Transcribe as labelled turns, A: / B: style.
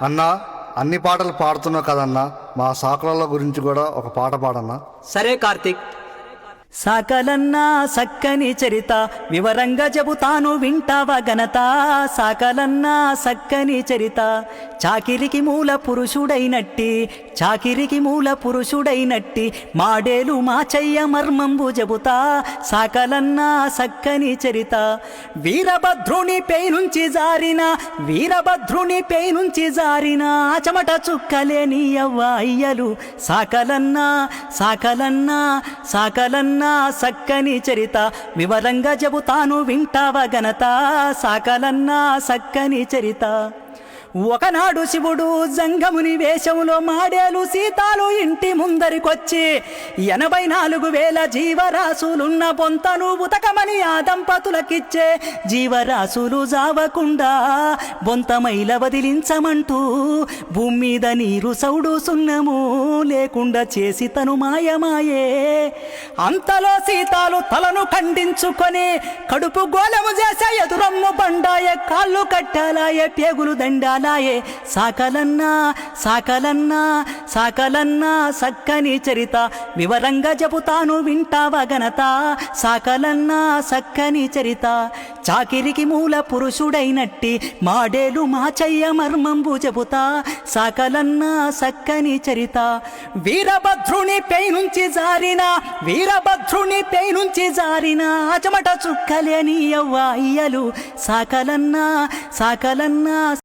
A: అన్నా, అన్ని పాటలు పాడుతున్నావు కదన్నా, మా సాకుల గురించి కూడా ఒక పాట పాడన్నా.
B: సరే కార్తీక్.
C: సాకలన్నా సక్కని చరిత వివరంగా చెబుతాను వింటావా ఘనత. సాకలన్నా సక్కని చరిత చాకిరికి మూల పురుషుడైనట్టి, చాకిరికి మూల పురుషుడైనట్టి మాడేలు మాచయ్య మర్మంబు చెబుతా. సాకలన్నా సక్కని చరిత వీరభద్రుని పై నుంచి జారిన, వీరభద్రుని పై నుంచి జారిన చెమట చుక్కలేని అవ్వ అయ్యలు. సాకలన్నా సాకలన్నా సాకలన్నా సక్కని చరిత వివరంగా చెబుతాను వింటావా ఘనత. సాకలన్నా సక్కని చరిత. ఒకనాడు శివుడు జంగముని వేషంలో మాడేలు సీతాలు ఇంటి ముందరికొచ్చి 84,000 జీవరాశులున్న బొంతను ఉతకమని ఆ దంపతులకిచ్చే. జీవరాశులు జావకుండా బొంతమైల వదిలించమంటూ భూమి మీద నీరు సౌడు సున్నము లేకుండా చేసి తను మాయమాయే. అంతలో సీతాలు తలను ఖండించుకొని కడుపు గోళము చేసే, ఎదురమ్ము బండాయే, కాళ్ళు కట్టాలాయే, పేగులు దండాలాయే. సాకలన్నా సాకలన్నా సాకలన్నా సక్కని చరిత వివరంగా చెబుతాను వింటావా ఘనత. సాకలన్నా సక్కని చరిత చాకిరికి మూల పురుషుడైనట్టి మాడేలు మాచయ్య మర్మంబు చెబుతా. సాకలన్నా సక్కని చరిత వీరభద్రుని పై నుంచి జారిన, వీరభద్రుని పై నుంచి జారిన చెమట చుక్కలేని అవ్వ అయ్యలు. సాకలన్నా సాకలన్నా